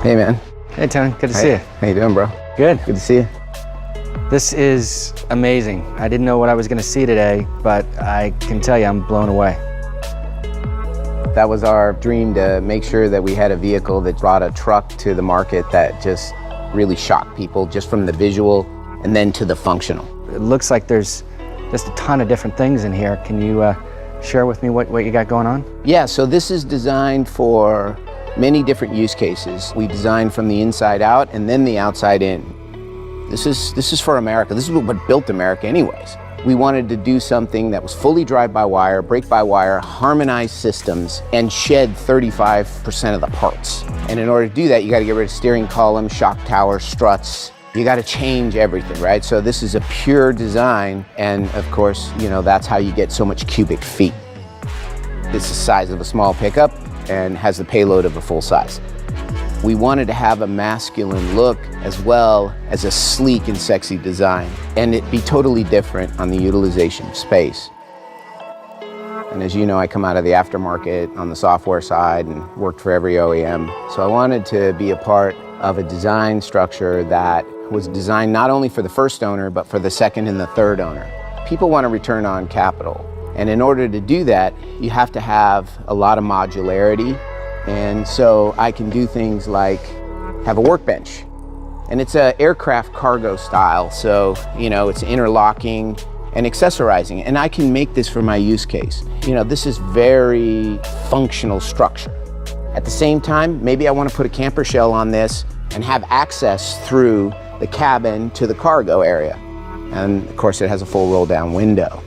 Hey, man. Hey, Tony. Good to see you. How you doing, bro? Good. Good to see you. This is amazing. I didn't know what I was going to see today, but I can tell you I'm blown away. That was our dream, to make sure that we had a vehicle that brought a truck to the market that just really shocked people, just from the visual and then to the functional. It looks like there's just a ton of different things in here. Can you share with me what you got going on? Yeah, so this is designed for many different use cases. We designed from the inside out and then the outside in. This is for America. This is what built America anyways. We wanted to do something that was fully drive-by-wire, brake-by-wire, harmonized systems, and shed 35% of the parts. And in order to do that, you got to get rid of steering column, shock tower, struts. You got to change everything, right? So this is a pure design, and of course, you know, that's how you get so much cubic feet. It's the size of a small pickup and has the payload of a full size. We wanted to have a masculine look as well as a sleek and sexy design, and it be totally different on the utilization of space. And as you know, I come out of the aftermarket on the software side and worked for every OEM. So I wanted to be a part of a design structure that was designed not only for the first owner, but for the second and the third owner. People want a return on capital. And in order to do that, you have to have a lot of modularity. And so I can do things like have a workbench. And it's an aircraft cargo style. So, you know, it's interlocking and accessorizing. And I can make this for my use case. You know, this is very functional structure. At the same time, maybe I want to put a camper shell on this and have access through the cabin to the cargo area. And of course, it has a full roll down window.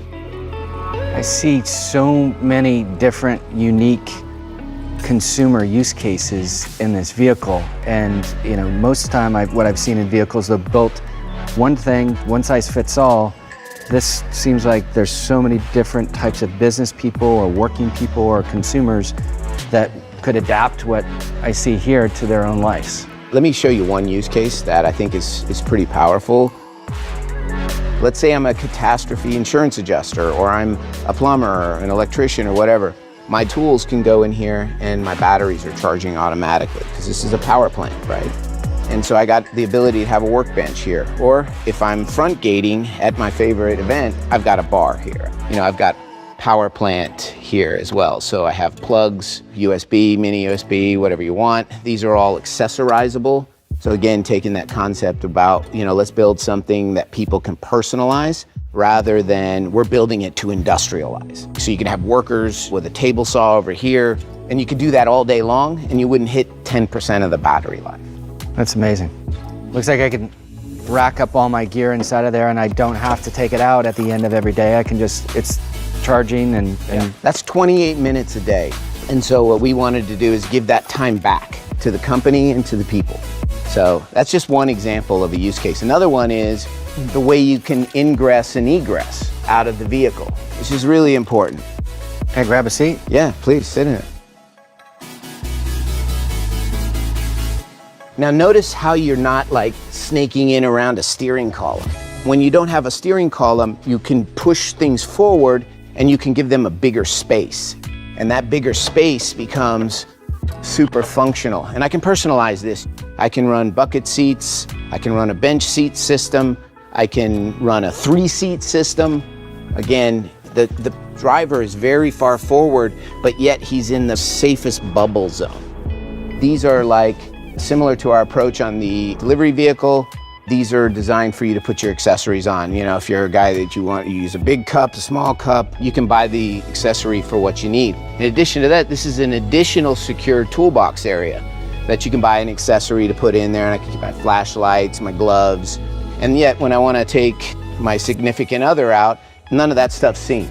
I see so many different unique consumer use cases in this vehicle, and you know, most of the time what I've seen in vehicles, they've built one thing, one size fits all. This seems like there's so many different types of business people or working people or consumers that could adapt what I see here to their own lives. Let me show you one use case that I think is pretty powerful. Let's say I'm a catastrophe insurance adjuster, or I'm a plumber or an electrician or whatever. My tools can go in here and my batteries are charging automatically because this is a power plant, right? And so I got the ability to have a workbench here. Or if I'm front gating at my favorite event, I've got a bar here. You know, I've got power plant here as well. So I have plugs, USB, mini USB, whatever you want. These are all accessorizable. So again, taking that concept about, you know, let's build something that people can personalize rather than we're building it to industrialize. So you can have workers with a table saw over here, and you could do that all day long and you wouldn't hit 10% of the battery life. That's amazing. Looks like I can rack up all my gear inside of there and I don't have to take it out at the end of every day. I can just, it's charging and... That's 28 minutes a day. And so what we wanted to do is give that time back to the company and to the people. So that's just one example of a use case. Another one is the way you can ingress and egress out of the vehicle, which is really important. Can I grab a seat? Yeah, please sit in it. Now notice how you're not like snaking in around a steering column. When you don't have a steering column, you can push things forward and you can give them a bigger space. And that bigger space becomes super functional. And I can personalize this. I can run bucket seats, I can run a bench seat system, I can run a 3-seat system. Again, the driver is very far forward, but yet he's in the safest bubble zone. These are like similar to our approach on the delivery vehicle. These are designed for you to put your accessories on. You know, if you're a guy that you use a big cup, a small cup, you can buy the accessory for what you need. In addition to that, this is an additional secure toolbox area that you can buy an accessory to put in there, and I can keep my flashlights, my gloves, and yet when I want to take my significant other out, none of that stuff's seen.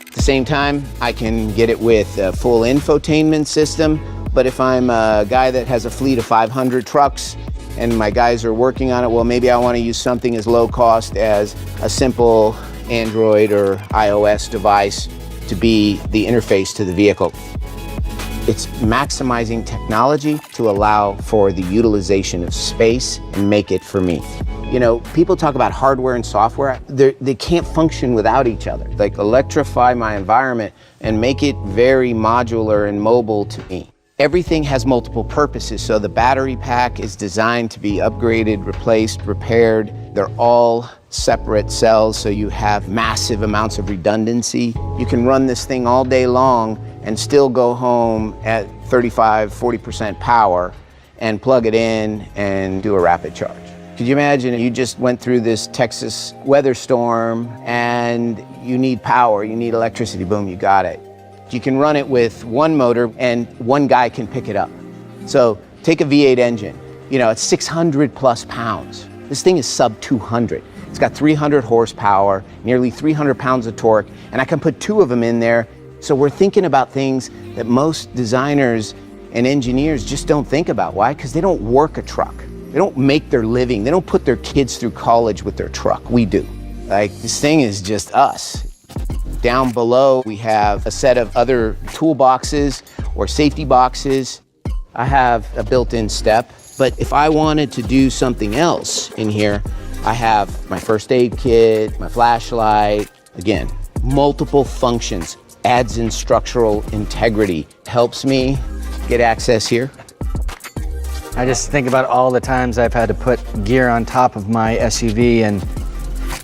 At the same time, I can get it with a full infotainment system, but if I'm a guy that has a fleet of 500 trucks and my guys are working on it, well, maybe I want to use something as low cost as a simple Android or iOS device to be the interface to the vehicle. It's maximizing technology to allow for the utilization of space and make it for me. You know, people talk about hardware and software. They can't function without each other. Like, electrify my environment and make it very modular and mobile to me. Everything has multiple purposes, so the battery pack is designed to be upgraded, replaced, repaired. They're all separate cells, so you have massive amounts of redundancy. You can run this thing all day long and still go home at 35, 40% power and plug it in and do a rapid charge. Could you imagine you just went through this Texas weather storm and you need power, you need electricity, boom, you got it. You can run it with one motor and one guy can pick it up. So take a V8 engine, you know, it's 600 plus pounds. This thing is sub 200. It's got 300 horsepower, nearly 300 pounds of torque, and I can put 2 of them in there. So we're thinking about things that most designers and engineers just don't think about. Why? Because they don't work a truck. They don't make their living. They don't put their kids through college with their truck. We do. Like, this thing is just us. Down below, we have a set of other toolboxes or safety boxes. I have a built-in step, but if I wanted to do something else in here, I have my first aid kit, my flashlight. Again, multiple functions. Adds in structural integrity, helps me get access here. I just think about all the times I've had to put gear on top of my SUV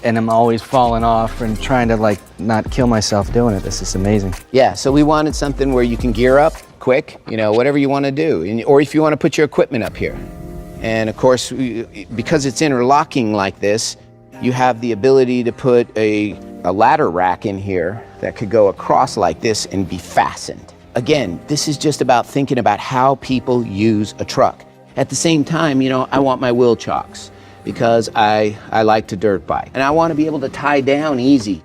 and I'm always falling off and trying to like not kill myself doing it. This is amazing. Yeah, so we wanted something where you can gear up quick, you know, whatever you want to do, or if you want to put your equipment up here. And of course, because it's interlocking like this, you have the ability to put a ladder rack in here that could go across like this and be fastened. Again, this is just about thinking about how people use a truck. At the same time, you know, I want my wheel chocks because I like to dirt bike and I want to be able to tie down easy.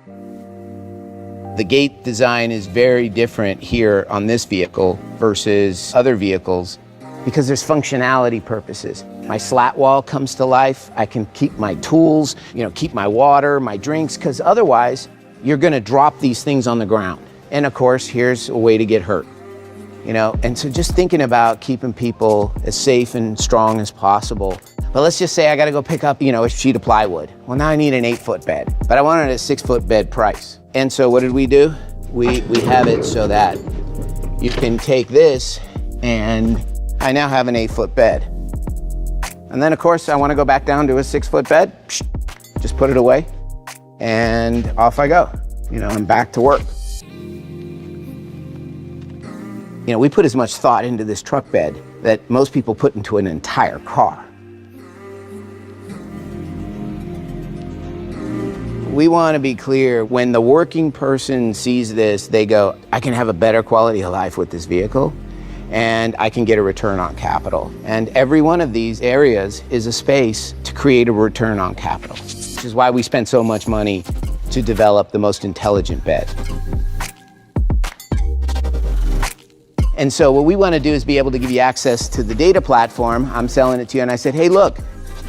The gate design is very different here on this vehicle versus other vehicles because there's functionality purposes. My slat wall comes to life. I can keep my tools, you know, keep my water, my drinks, because otherwise you're going to drop these things on the ground. And of course, here's a way to get hurt, you know? And so just thinking about keeping people as safe and strong as possible. But let's just say I got to go pick up, you know, a sheet of plywood. Well, now I need an 8-foot bed, but I wanted a 6-foot bed price. And so what did we do? We have it so that you can take this and I now have an 8-foot bed. And then of course I want to go back down to a 6-foot bed, just put it away and off I go. You know, I'm back to work. You know, we put as much thought into this truck bed that most people put into an entire car. We want to be clear, when the working person sees this, they go, I can have a better quality of life with this vehicle and I can get a return on capital. And every one of these areas is a space to create a return on capital, which is why we spend so much money to develop the most intelligent bed. And so what we want to do is be able to give you access to the data platform. I'm selling it to you, and I said, hey, look,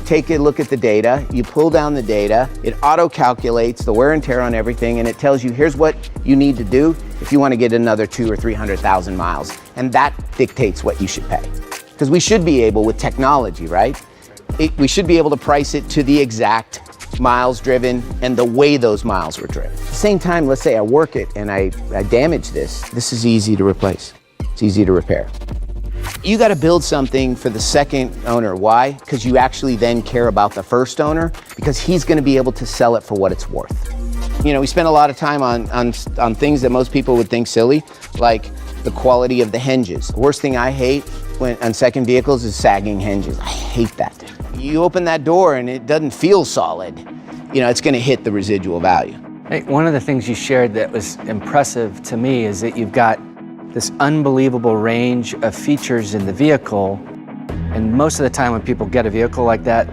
take a look at the data. You pull down the data, it auto-calculates the wear and tear on everything, and it tells you here's what you need to do if you want to get another 200,000 or 300,000 miles. And that dictates what you should pay. Because we should be able, with technology, right? We should be able to price it to the exact miles driven and the way those miles were driven. At the same time, let's say I work it and I damage this. This is easy to replace. It's easy to repair. You got to build something for the second owner. Why? Because you actually then care about the first owner, because he's going to be able to sell it for what it's worth. You know, we spend a lot of time on things that most people would think silly, like the quality of the hinges. The worst thing I hate on second vehicles is sagging hinges. I hate that. You open that door and it doesn't feel solid. You know, it's going to hit the residual value. Hey, one of the things you shared that was impressive to me is that you've got this unbelievable range of features in the vehicle. And most of the time when people get a vehicle like that,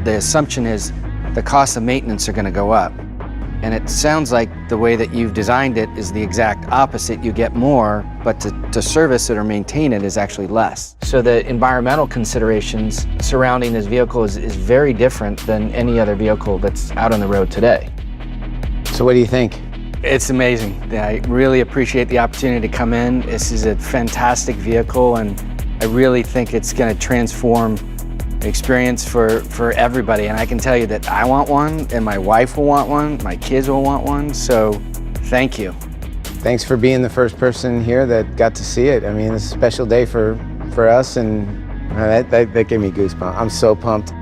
the assumption is the cost of maintenance are going to go up. And it sounds like the way that you've designed it is the exact opposite. You get more, but to service it or maintain it is actually less. So the environmental considerations surrounding this vehicle is very different than any other vehicle that's out on the road today. So what do you think? It's amazing. I really appreciate the opportunity to come in. This is a fantastic vehicle, and I really think it's going to transform the experience for everybody. And I can tell you that I want one, and my wife will want one, my kids will want one, so thank you. Thanks for being the first person here that got to see it. I mean, it's a special day for us, and that gave me goosebumps. I'm so pumped.